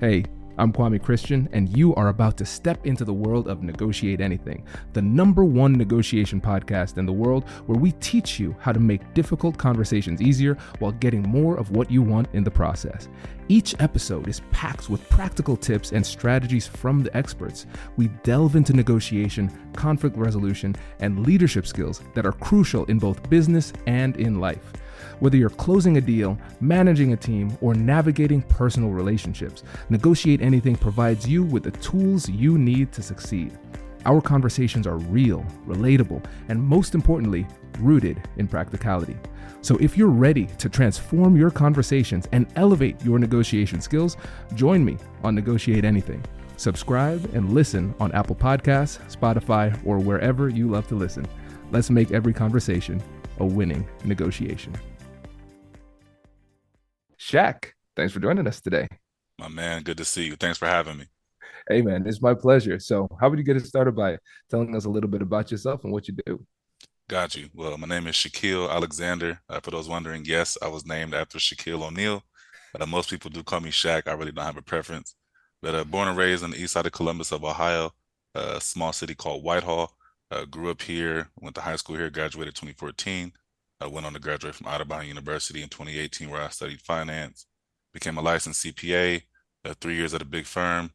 Hey, I'm Kwame Christian, and you are about to step into the world of Negotiate Anything, the #1 negotiation podcast in the world where we teach you how to make difficult conversations easier while getting more of what you want in the process. Each episode is packed with practical tips and strategies from the experts. We delve into negotiation, conflict resolution, and leadership skills that are crucial in both business and in life. Whether you're closing a deal, managing a team, or navigating personal relationships, Negotiate Anything provides you with the tools you need to succeed. Our conversations are real, relatable, and most importantly, rooted in practicality. So if you're ready to transform your conversations and elevate your negotiation skills, join me on Negotiate Anything. Subscribe and listen on Apple Podcasts, Spotify, or wherever you love to listen. Let's make every conversation a winning negotiation. Shaq, thanks for joining us today. My man, good to see you. Thanks for having me. Hey, man, it's my pleasure. So how would you get it started by telling us a little bit about yourself and what you do? Got you. Well, my name is Shaquille Alexander. For those wondering, yes, I was named after Shaquille O'Neal. Most people do call me Shaq. I really don't have a preference. But born and raised on the east side of Columbus of Ohio, a small city called Whitehall. Grew up here, went to high school here, graduated 2014. I went on to graduate from Otterbein University in 2018, where I studied finance. Became a licensed CPA, 3 years at a big firm.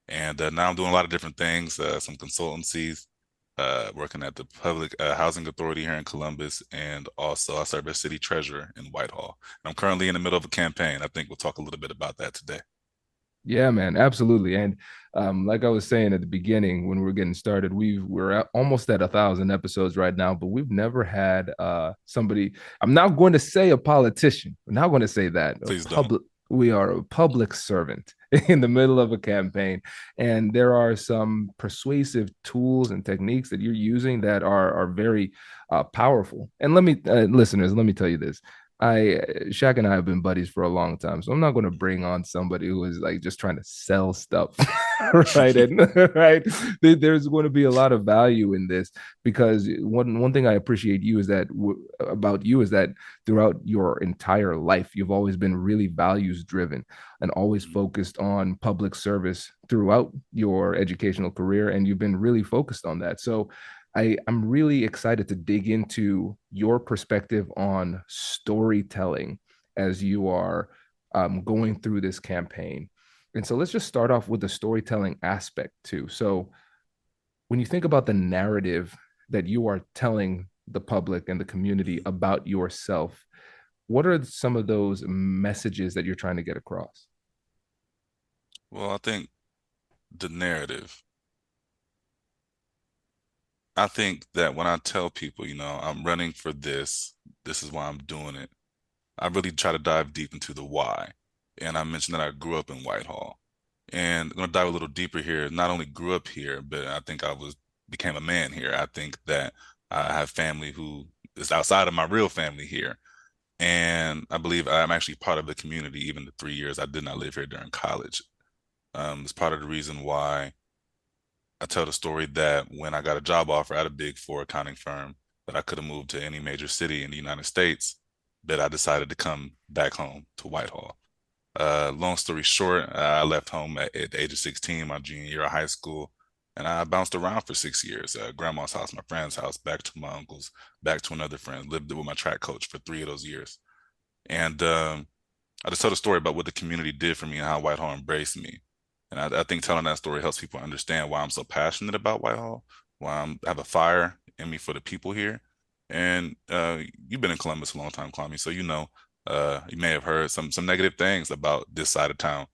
And now I'm doing a lot of different things, some consultancies, working at the Public Housing Authority here in Columbus, and also I serve as city treasurer in Whitehall. And I'm currently in the middle of a campaign. I think we'll talk a little bit about that today. Yeah, man, absolutely. And like I was saying at the beginning when we were getting started, we're almost at 1,000 episodes right now, but we've never had somebody. I'm not going to say a politician. I'm not going to say that. Please don't. We are a public servant in the middle of a campaign, and there are some persuasive tools and techniques that you're using that are very powerful. And listeners, let me tell you this. Shaq and I have been buddies for a long time, so I'm not going to bring on somebody who is like just trying to sell stuff, right? And right, there's going to be a lot of value in this because one thing I appreciate about you is that throughout your entire life, you've always been really values driven and always focused on public service throughout your educational career, and you've been really focused on that. So I'm really excited to dig into your perspective on storytelling as you are going through this campaign. And so let's just start off with the storytelling aspect too. So when you think about the narrative that you are telling the public and the community about yourself, what are some of those messages that you're trying to get across? Well, I think the narrative. I think that when I tell people, I'm running for this is why I'm doing it. I really try to dive deep into the why. And I mentioned that I grew up in Whitehall. And I'm going to dive a little deeper here. Not only grew up here, but I think became a man here. I think that I have family who is outside of my real family here. And I believe I'm actually part of the community, even the 3 years I did not live here during college. It's part of the reason why I tell the story that when I got a job offer at a big four accounting firm, that I could have moved to any major city in the United States, but I decided to come back home to Whitehall. Long story short, I left home at the age of 16, my junior year of high school, and I bounced around for 6 years. Grandma's house, my friend's house, back to my uncle's, back to another friend, lived with my track coach for 3 of those years. And I just tell the story about what the community did for me and how Whitehall embraced me. And I think telling that story helps people understand why I'm so passionate about Whitehall, why I have a fire in me for the people here. And you've been in Columbus a long time, Kwame, so you may have heard some negative things about this side of town.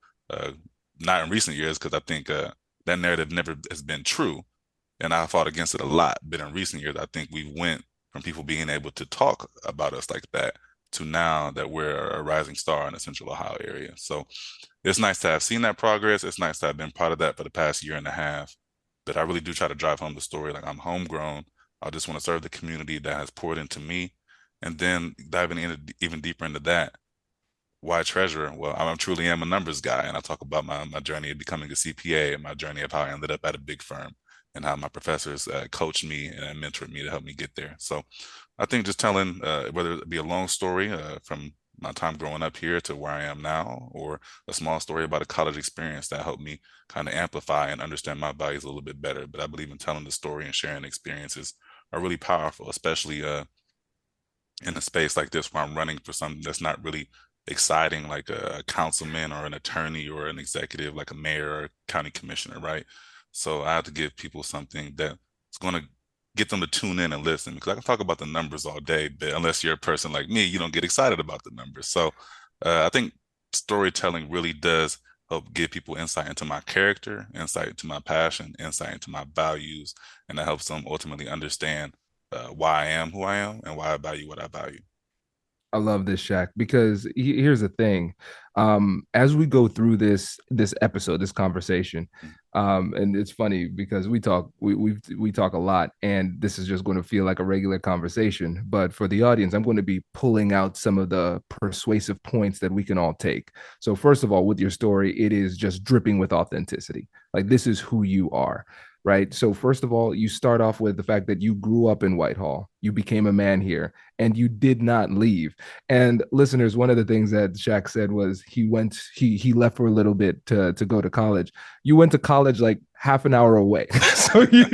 Not in recent years, because I think that narrative never has been true, and I fought against it a lot. But in recent years, I think we went from people being able to talk about us like that to now that we're a rising star in the Central Ohio area. So it's nice to have seen that progress. It's nice to have been part of that for the past year and a half. But I really do try to drive home the story. Like, I'm homegrown. I just want to serve the community that has poured into me. And then diving in even deeper into that, why treasurer? Well, I truly am a numbers guy. And I talk about my journey of becoming a CPA and my journey of how I ended up at a big firm and how my professors coached me and mentored me to help me get there. So I think just telling, whether it be a long story from my time growing up here to where I am now, or a small story about a college experience that helped me kind of amplify and understand my values a little bit better. But I believe in telling the story and sharing experiences are really powerful, especially in a space like this where I'm running for something that's not really exciting, like a councilman or an attorney or an executive, like a mayor or a county commissioner, right? So I have to give people something that's going to get them to tune in and listen because I can talk about the numbers all day, but unless you're a person like me, you don't get excited about the numbers. So I think storytelling really does help give people insight into my character, insight into my passion, insight into my values, and that helps them ultimately understand why I am who I am and why I value what I value. I love this, Shaq, because here's the thing. As we go through this episode, this conversation, and it's funny because we talk a lot, and this is just going to feel like a regular conversation. But for the audience, I'm going to be pulling out some of the persuasive points that we can all take. So first of all, with your story, it is just dripping with authenticity. Like this is who you are, right? So first of all, you start off with the fact that you grew up in Whitehall, you became a man here, and you did not leave. And listeners, one of the things that Shaq said was he left for a little bit to go to college. You went to college like half an hour away. so you,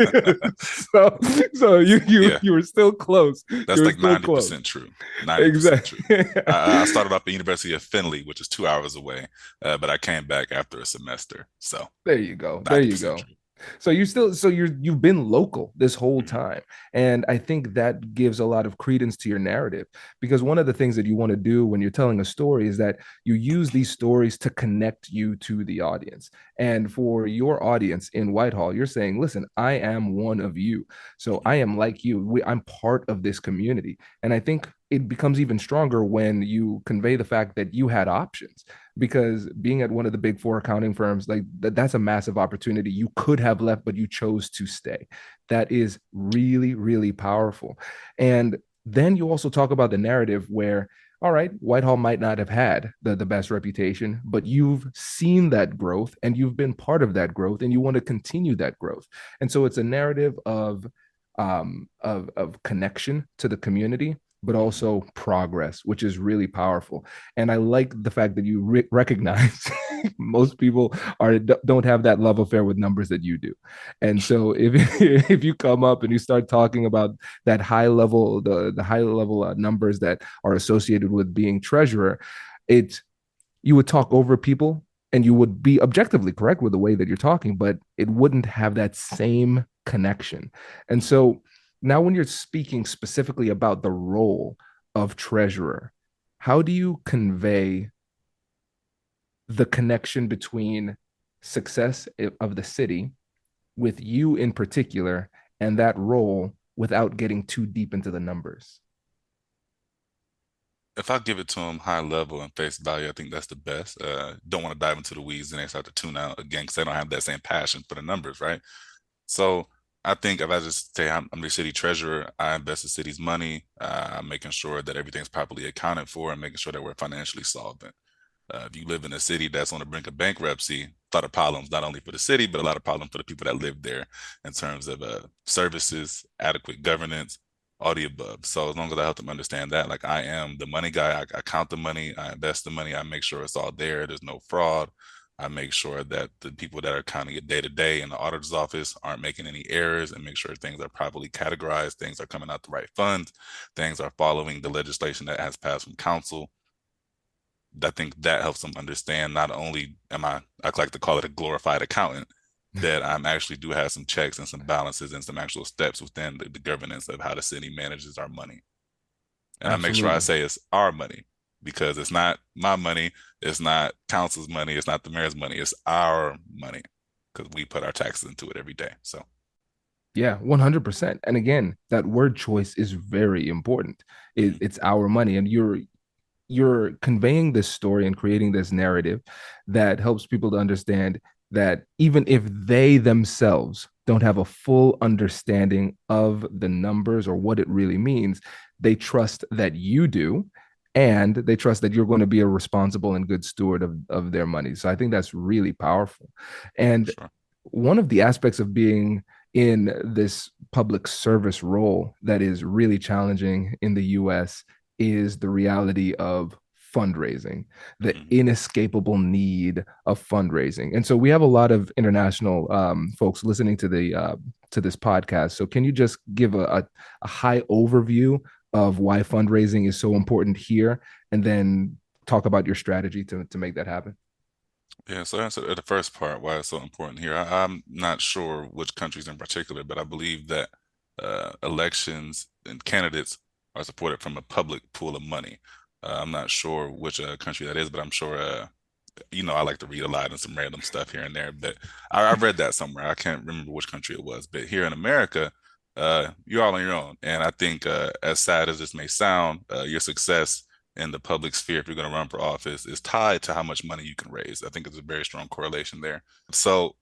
so so Yeah, you were still close. You that's were like still close. 90% true. 90% true. Exactly. I started off at the University of Findlay, which is 2 hours away, but I came back after a semester. So There you go. There you 90% go. true. So you've been local this whole Mhm. time. And I think that gives a lot of credence to your narrative because one of the things that you want to do when you're telling a story is that you use these stories to connect you to the audience. And for your audience in Whitehall, you're saying, listen, I am one of you. So I am like you. I'm part of this community. And I think it becomes even stronger when you convey the fact that you had options because being at one of the big four accounting firms like that's a massive opportunity. You could have left but you chose to stay. That is really really powerful. And then you also talk about the narrative where all right, Whitehall might not have had the best reputation, but you've seen that growth and you've been part of that growth and you want to continue that growth. And so it's a narrative of connection to the community, but Mhm. also progress, which is really powerful. And I like the fact that you recognize most people don't have that love affair with numbers that you do. And so if if you come up and you start talking about that high level, the high level numbers that are associated with being treasurer, it you would talk over people and you would be objectively correct with the way that you're talking, but it wouldn't have that same connection. And so now, when you're speaking specifically about the role of treasurer, how do you convey the connection between success of the city with you in particular and that role without getting too deep into the numbers? If I give it to them high level and face value, I think that's the best. Don't want to dive into the weeds and they start to tune out again because they don't have that same passion for the numbers, right? So I think if I just say I'm the city treasurer, I invest the city's money, making sure that everything's properly accounted for and making sure that we're financially solvent. If you live in a city that's on the brink of bankruptcy, a lot of problems, not only for the city, but a lot of problems for the people that live there in terms of services, adequate governance, all the above. So as long as I help them understand that, like I am the money guy, I count the money, I invest the money, I make sure it's all there, there's no fraud. I make sure that the people that are counting it day to day in the auditor's office aren't making any errors and make sure things are properly categorized, things are coming out the right funds, things are following the legislation that has passed from council. I think that helps them understand not only am I like to call it a glorified accountant, that I'm actually do have some checks and some balances and some actual steps within the governance of how the city manages our money. And I make sure I Absolutely. say it's our money because it's not my money, it's not council's money, it's not the mayor's money, it's our money because we put our taxes into it every day. So Yeah, 100%. And again, that word choice is very important. mhm, It's our money, and you're conveying this story and creating this narrative that helps people to understand that even if they themselves don't have a full understanding of the numbers or what it really means, they trust that you do. And they trust that you're going to be a responsible and good steward of their money. So I think that's really powerful. And sure. one of the aspects of being in this public service role that is really challenging in the US is the reality of fundraising, the Mhm. inescapable need of fundraising. And so we have a lot of international folks listening to this podcast. So can you just give a high overview of why fundraising is so important here, and then talk about your strategy to make that happen? Yeah, so answer the first part, why it's so important here. I'm not sure which countries in particular, but I believe that elections and candidates are supported from a public pool of money. I'm not sure which country that is, but I'm sure I like to read a lot and some random stuff here and there, but I read that somewhere. I can't remember which country it was, but here in America, you're all on your own. And I think, as sad as this may sound, your success in the public sphere, if you're going to run for office, is tied to how much money you can raise. I think there's a very strong correlation there. So,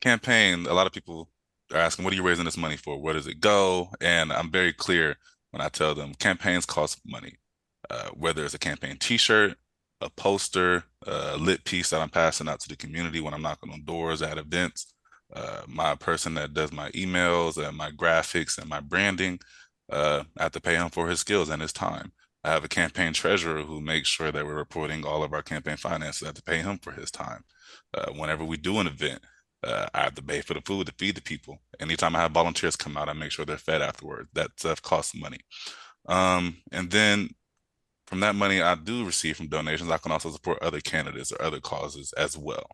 campaign, a lot of people are asking, what are you raising this money for? Where does it go? And I'm very clear when I tell them campaigns cost money, whether it's a campaign t-shirt, a poster, a lit piece that I'm passing out to the community when I'm knocking on doors at events, my person that does my emails and my graphics and my branding, I have to pay him for his skills and his time. I have a campaign treasurer who makes sure that we're reporting all of our campaign finances. I have to pay him for his time. Whenever we do an event, I have to pay for the food to feed the people. Anytime I have volunteers come out, I make sure they're fed afterward. That stuff costs money. And then from that money I do receive from donations, I can also support other candidates or other causes as well.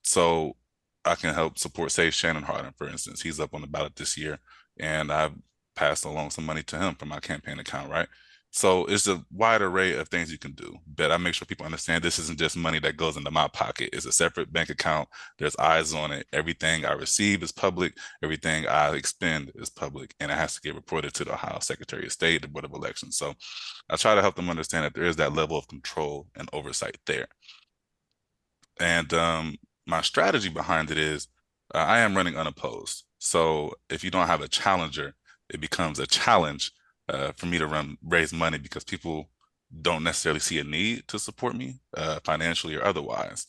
So I can help support, say, Shannon Harden, for instance. He's up on the ballot this year, and I've passed along some money to him from my campaign account, right? So it's a wide array of things you can do. But I make sure people understand this isn't just money that goes into my pocket. It's a separate bank account. There's eyes on it. Everything I receive is public. Everything I expend is public. And it has to get reported to the Ohio Secretary of State, the Board of Elections. So I try to help them understand that there is that level of control and oversight there. And my strategy behind it is I am running unopposed. So if you don't have a challenger, it becomes a challenge for me to raise money because people don't necessarily see a need to support me financially or otherwise.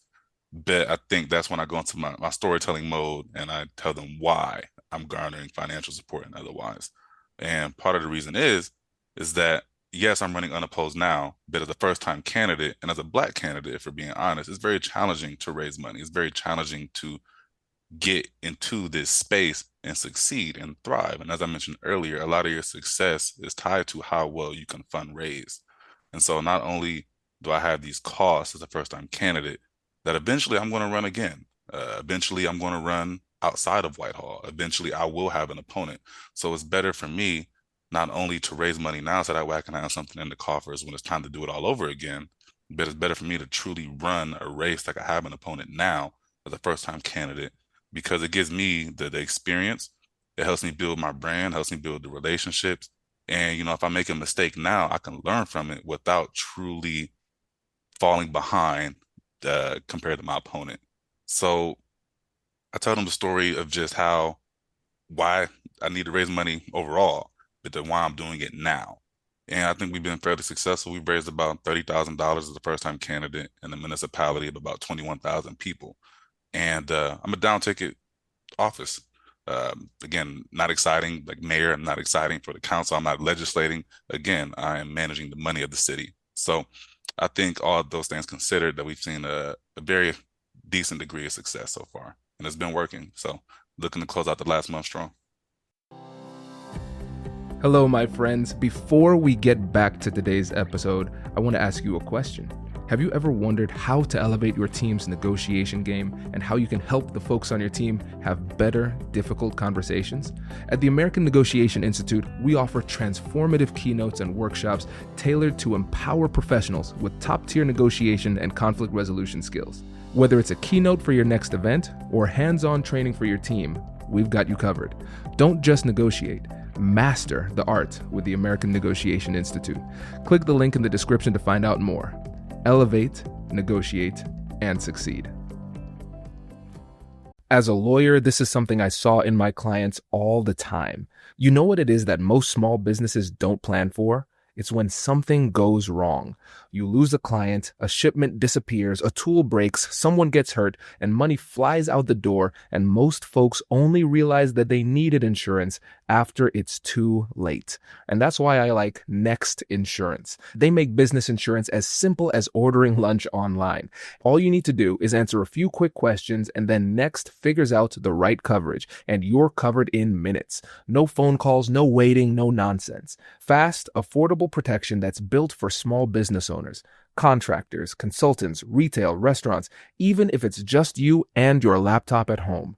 But I think that's when I go into my storytelling mode and I tell them why I'm garnering financial support and otherwise. And part of the reason is that yes, I'm running unopposed now, but as a first time candidate and as a black candidate, if we're being honest, it's very challenging to raise money. It's very challenging to get into this space and succeed and thrive. And as I mentioned earlier, a lot of your success is tied to how well you can fundraise. And so not only do I have these costs as a first time candidate, that eventually I'm going to run again. Eventually I'm going to run outside of Whitehall. Eventually I will have an opponent. So it's better for me not only to raise money now so that way I can have something in the coffers when it's time to do it all over again, but it's better for me to truly run a race like I have an opponent now as a first time candidate because it gives me the experience. It helps me build my brand, helps me build the relationships. And, if I make a mistake now, I can learn from it without truly falling behind compared to my opponent. So I tell them the story of just why I need to raise money overall, but then why I'm doing it now. And I think we've been fairly successful. We've raised about $30,000 as a first time candidate in a municipality of about 21,000 people. And I'm a down ticket office. Again, not exciting like mayor. I'm not exciting for the council. I'm not legislating. Again, I am managing the money of the city. So I think all of those things considered that we've seen a very decent degree of success so far. And it's been working. So looking to close out the last month strong. Hello, my friends. Before we get back to today's episode, I want to ask you a question. Have you ever wondered how to elevate your team's negotiation game and how you can help the folks on your team have better, difficult conversations? At the American Negotiation Institute, we offer transformative keynotes and workshops tailored to empower professionals with top-tier negotiation and conflict resolution skills. Whether it's a keynote for your next event or hands-on training for your team, we've got you covered. Don't just negotiate. Master the art with the American Negotiation Institute. Click the link in the description to find out more. Elevate, negotiate, and succeed. As a lawyer, this is something I saw in my clients all the time. You know what it is that most small businesses don't plan for? It's when something goes wrong. You lose a client, a shipment disappears, a tool breaks, someone gets hurt, and money flies out the door, and most folks only realize that they needed insurance after it's too late. And that's why I like Next Insurance. They make business insurance as simple as ordering lunch online. All you need to do is answer a few quick questions, and then Next figures out the right coverage, and you're covered in minutes. No phone calls, no waiting, no nonsense. Fast, affordable protection that's built for small business owners, contractors, consultants, retail, restaurants, even if it's just you and your laptop at home.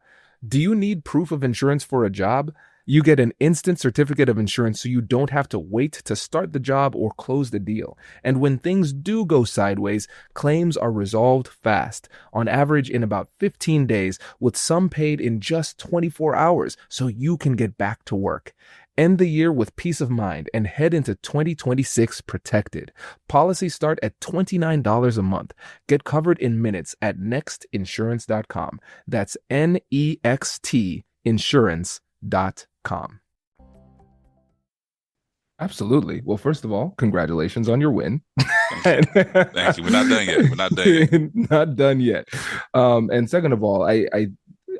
Do you need proof of insurance for a job? You get an instant certificate of insurance so you don't have to wait to start the job or close the deal. And when things do go sideways, claims are resolved fast, on average in about 15 days, with some paid in just 24 hours so you can get back to work. End the year with peace of mind and head into 2026 protected. Policies start at $29 a month. Get covered in minutes at nextinsurance.com. That's NEXT insurance.com. Absolutely. Well, first of all, congratulations on your win. Thank you. Thank you. We're not done yet. We're not done yet. Not done yet. And second of all,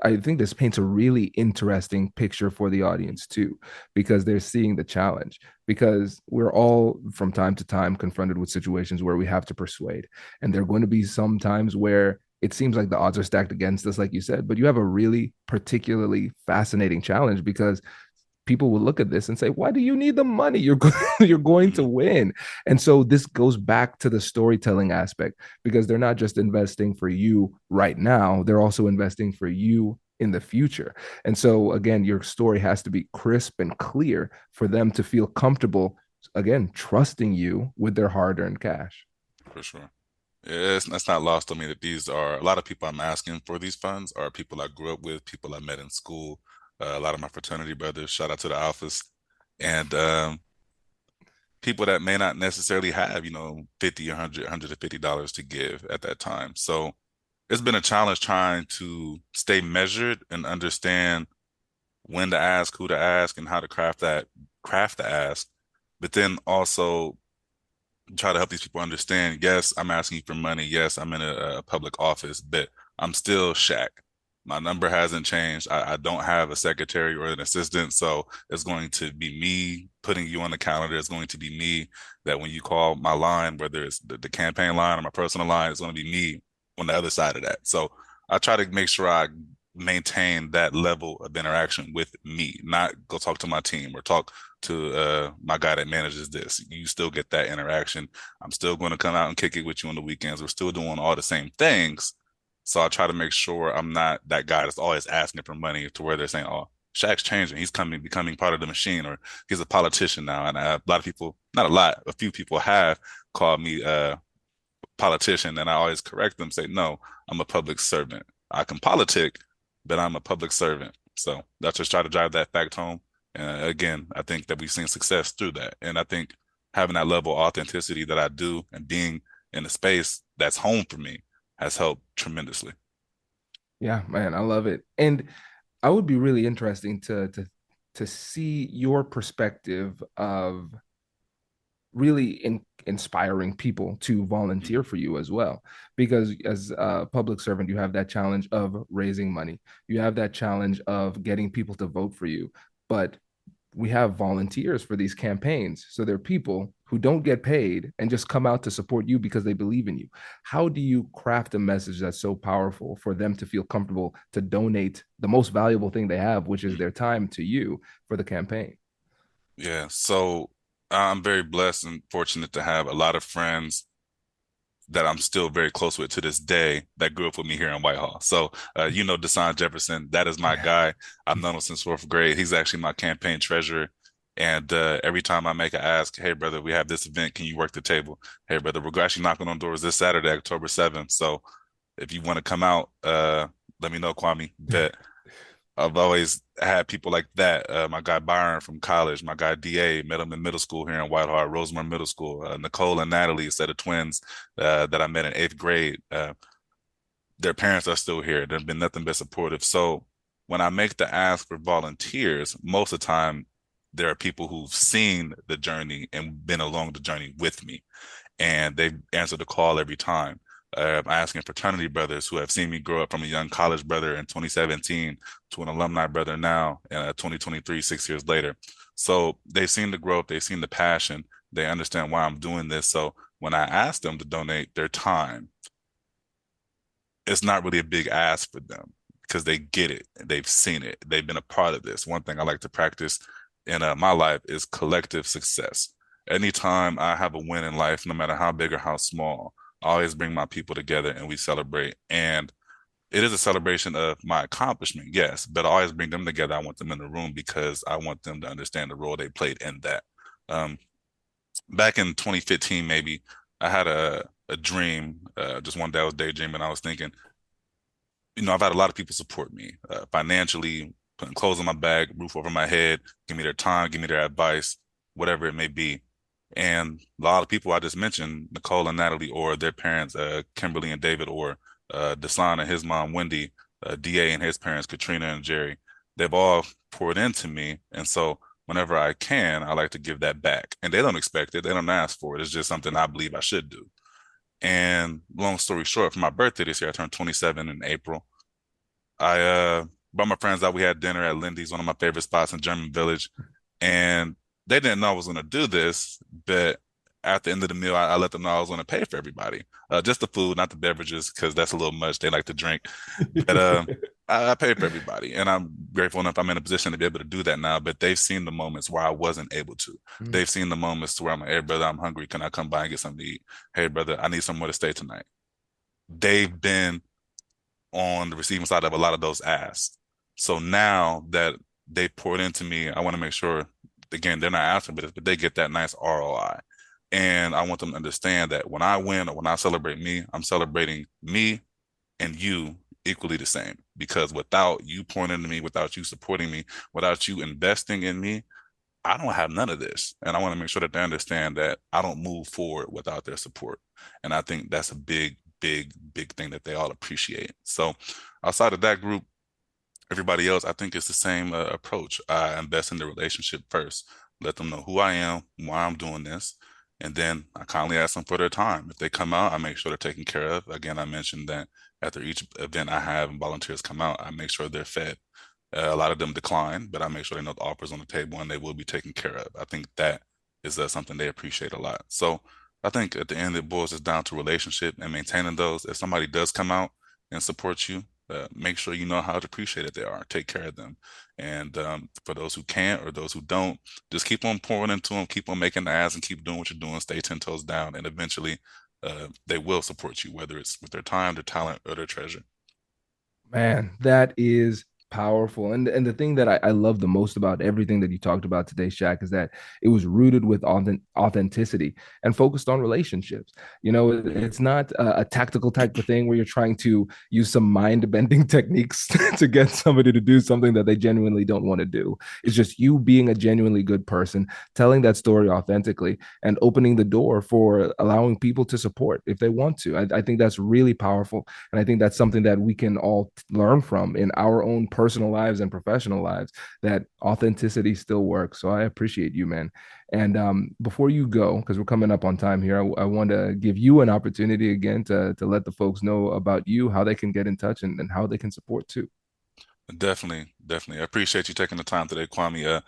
I think this paints a really interesting picture for the audience too, because they're seeing the challenge. Because we're all from time to time confronted with situations where we have to persuade, and there are going to be some times where it seems like the odds are stacked against us, like you said. But you have a really particularly fascinating challenge because people will look at this and say, why do you need the money? You're going to win. And so this goes back to the storytelling aspect, because they're not just investing for you right now, they're also investing for you in the future. And so again, your story has to be crisp and clear for them to feel comfortable, again, trusting you with their hard-earned cash. For sure. Yeah, that's not lost on me that these are a lot of people I'm asking for these funds are people I grew up with, people I met in school, a lot of my fraternity brothers. Shout out to the Alphas, and people that may not necessarily have 50 or 100, $150 to give at that time. So it's been a challenge trying to stay measured and understand when to ask, who to ask, and how to craft the ask, but then also try to help these people understand, yes, I'm asking you for money. Yes, I'm in a public office, but I'm still Shaq. My number hasn't changed. I don't have a secretary or an assistant. So it's going to be me putting you on the calendar. It's going to be me that when you call my line, whether it's the campaign line or my personal line, it's going to be me on the other side of that. So I try to make sure I maintain that level of interaction with me, not go talk to my team or talk to my guy that manages this. You still get that interaction. I'm still going to come out and kick it with you on the weekends. We're still doing all the same things. So I try to make sure I'm not that guy that's always asking for money to where they're saying, oh, Shaq's changing. He's becoming part of the machine, or he's a politician now. And a lot of people, not a lot, a few people have called me a politician. And I always correct them, say, no, I'm a public servant. I can politic, but I'm a public servant. So that's just try to drive that fact home. And again, I think that we've seen success through that. And I think having that level of authenticity that I do and being in a space that's home for me has helped tremendously. Yeah, man, I love it. And I would be really interesting to see your perspective of really inspiring people to volunteer for you as well, because as a public servant you have that challenge of raising money, you have that challenge of getting people to vote for you, but we have volunteers for these campaigns. So they're people who don't get paid and just come out to support you because they believe in you. How do you craft a message that's so powerful for them to feel comfortable to donate the most valuable thing they have, which is their time, to you for the campaign? Yeah, so I'm very blessed and fortunate to have a lot of friends that I'm still very close with to this day that grew up with me here in Whitehall. So, Deshaun Jefferson, that is my guy. I've known him since fourth grade. He's actually my campaign treasurer. And every time I make an ask, hey, brother, we have this event. Can you work the table? Hey, brother, we're actually knocking on doors this Saturday, October 7th. So if you want to come out, let me know, Kwame. Bet. I've always had people like that. My guy Byron from college, my guy DA, met him in middle school here in Whitehall, at Rosemont Middle School. Nicole and Natalie, a set of twins that I met in eighth grade. Their parents are still here. They've been nothing but supportive. So when I make the ask for volunteers, most of the time there are people who've seen the journey and been along the journey with me, and they've answered the call every time. asking fraternity brothers who have seen me grow up from a young college brother in 2017 to an alumni brother now in 2023, 6 years later. So they've seen the growth, they've seen the passion, they understand why I'm doing this. So when I ask them to donate their time, it's not really a big ask for them because they get it. They've seen it. They've been a part of this. One thing I like to practice in my life is collective success. Anytime I have a win in life, no matter how big or how small, I always bring my people together and we celebrate. And it is a celebration of my accomplishment, yes, but I always bring them together. I want them in the room because I want them to understand the role they played in that. Um, Back in 2015, maybe I had a dream. Just one day I was daydreaming. I was thinking, I've had a lot of people support me financially, putting clothes on my back, roof over my head, give me their time, give me their advice, whatever it may be. And a lot of people I just mentioned, Nicole and Natalie, or their parents, Kimberly and David, or Deshaun and his mom, Wendy, DA and his parents, Katrina and Jerry, they've all poured into me. And so whenever I can, I like to give that back. And they don't expect it, they don't ask for it. It's just something I believe I should do. And long story short, for my birthday this year, I turned 27 in April. I brought my friends out. We had dinner at Lindy's, one of my favorite spots in German Village, and they didn't know I was going to do this. But at the end of the meal, I let them know I was going to pay for everybody, just the food, not the beverages, because that's a little much. They like to drink, but I paid for everybody, and I'm grateful enough I'm in a position to be able to do that now. But they've seen the moments where I wasn't able to. Mm. They've seen the moments where I'm like, "Hey, brother, I'm hungry. Can I come by and get something to eat? Hey, brother, I need somewhere to stay tonight." They've been on the receiving side of a lot of those asks. So now that they poured into me, I want to make sure, again, they're not asking for this, but they get that nice ROI. And I want them to understand that when I win or when I celebrate me, I'm celebrating me and you equally the same. Because without you pouring into me, without you supporting me, without you investing in me, I don't have none of this. And I want to make sure that they understand that I don't move forward without their support. And I think that's a big, big, big thing that they all appreciate. So outside of that group, everybody else, I think it's the same approach. I invest in the relationship first, let them know who I am, why I'm doing this. And then I kindly ask them for their time. If they come out, I make sure they're taken care of. Again, I mentioned that after each event I have and volunteers come out, I make sure they're fed. A lot of them decline, but I make sure they know the offers on the table and they will be taken care of. I think that is something they appreciate a lot. So I think at the end, it boils down to relationship and maintaining those. If somebody does come out and support you, make sure you know how appreciated they are. Take care of them. And for those who can't or those who don't, just keep on pouring into them, keep on making the ads and keep doing what you're doing. Stay 10 toes down. And eventually they will support you, whether it's with their time, their talent, or their treasure. Man, that is powerful. And the thing that I love the most about everything that you talked about today, Shaq, is that it was rooted with authenticity and focused on relationships. It's not a tactical type of thing where you're trying to use some mind bending techniques to get somebody to do something that they genuinely don't want to do. It's just you being a genuinely good person, telling that story authentically, and opening the door for allowing people to support if they want to. I think that's really powerful. And I think that's something that we can all learn from in our own personal lives and professional lives, that authenticity still works. So I appreciate you, man. And before you go, because we're coming up on time here, I want to give you an opportunity again to let the folks know about you, how they can get in touch, and how they can support too. Definitely, definitely. I appreciate you taking the time today, Kwame.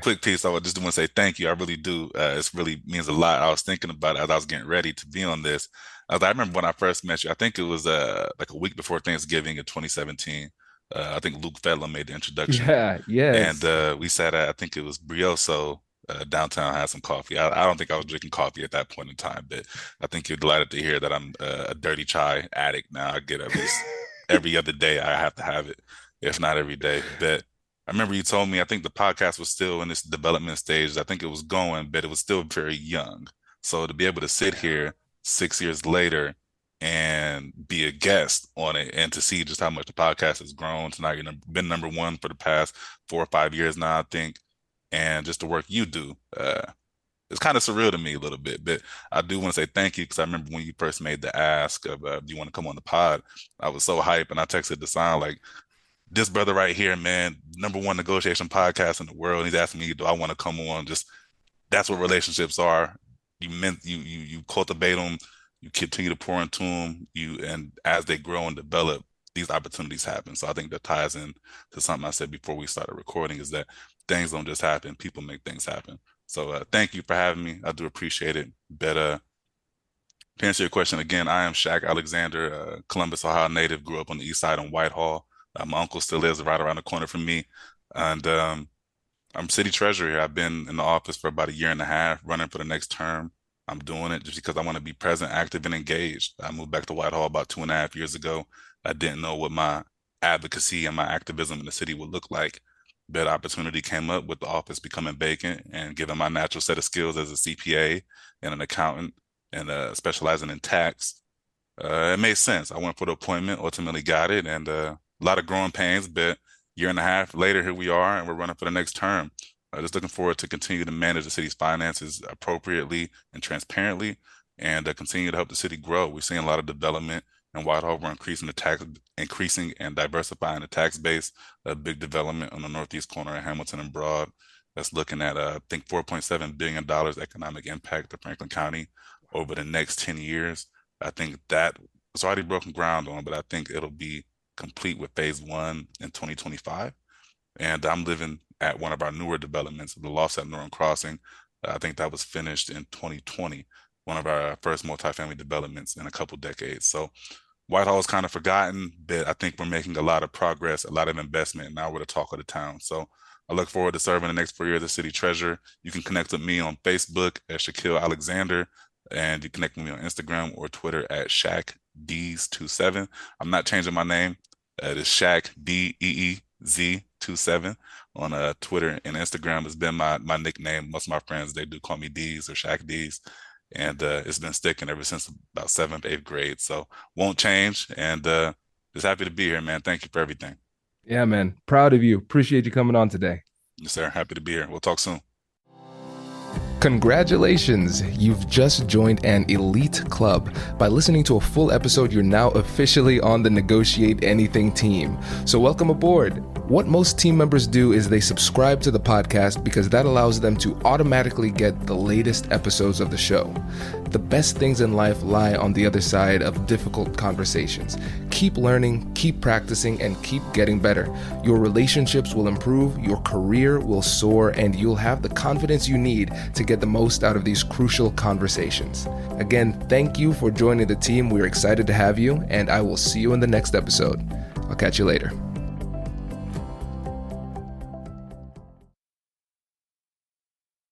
Quick piece. I would just want to say thank you. I really do. It really means a lot. I was thinking about it as I was getting ready to be on this. I remember when I first met you. I think it was like a week before Thanksgiving in 2017. I think Luke Fedlin made the introduction, Yeah, and yes. we sat at I think it was Brioso downtown, had some coffee. I don't think I was drinking coffee at that point in time, but I think you're delighted to hear that I'm a dirty chai addict now. I get at least every other day. I have to have it, if not every day. But I remember you told me I think the podcast was still in this development stage. I think it was going, but it was still very young. So to be able to sit here 6 years later and be a guest on it and to see just how much the podcast has grown to now you've been number one for the past 4 or 5 years now, I think, and just the work you do. It's kind of surreal to me a little bit, but I do want to say thank you because I remember when you first made the ask of, do you want to come on the pod? I was so hyped and I texted the sound like, this brother right here, man, number one negotiation podcast in the world. He's asking me, do I want to come on? Just that's what relationships are. You cultivate them, you continue to pour into them, and as they grow and develop, these opportunities happen. So I think that ties in to something I said before we started recording, is that things don't just happen, people make things happen. So thank you for having me. I do appreciate it. But to answer your question again, I am Shaq Alexander, Columbus, Ohio native, grew up on the east side in Whitehall. My uncle still lives right around the corner from me. And I'm city treasurer here. I've been in the office for about a year and a half, running for the next term. I'm doing it just because I want to be present, active, and engaged. I moved back to Whitehall about 2.5 years ago. I didn't know what my advocacy and my activism in the city would look like. But opportunity came up with the office becoming vacant, and given my natural set of skills as a CPA and an accountant and specializing in tax, it made sense. I went for the appointment, ultimately got it, and a lot of growing pains, but year and a half later, here we are, and we're running for the next term. Just looking forward to continue to manage the city's finances appropriately and transparently, and continue to help the city grow. We're seeing a lot of development in Whitehall. We're increasing and diversifying the tax base. A big development on the northeast corner of Hamilton and Broad. That's looking at, I think, $4.7 billion economic impact to Franklin County over the next 10 years. I think that it's already broken ground on, but I think it'll be complete with phase one in 2025. And I'm living at one of our newer developments, the Lofts at Northern Crossing. I think that was finished in 2020, one of our first multifamily developments in a couple decades. So Whitehall is kind of forgotten, but I think we're making a lot of progress, a lot of investment, and now we're the talk of the town. So I look forward to serving the next 4 years as city treasurer. You can connect with me on Facebook at Shaquille Alexander, and you connect with me on Instagram or Twitter at ShaqDees27. I'm not changing my name. It is Shaq DEEZ27 on Twitter and Instagram. Has been my nickname. Most of my friends, they do call me Dees or Shaq Dees. And it's been sticking ever since about 7th, 8th grade. So won't change. And just happy to be here, man. Thank you for everything. Yeah, man. Proud of you. Appreciate you coming on today. Yes, sir. Happy to be here. We'll talk soon. Congratulations! You've just joined an elite club. By listening to a full episode, you're now officially on the Negotiate Anything team. So welcome aboard. What most team members do is they subscribe to the podcast because that allows them to automatically get the latest episodes of the show. The best things in life lie on the other side of difficult conversations. Keep learning, keep practicing, and keep getting better. Your relationships will improve, your career will soar, and you'll have the confidence you need to get the most out of these crucial conversations. Again, thank you for joining the team. We're excited to have you, and I will see you in the next episode. I'll catch you later.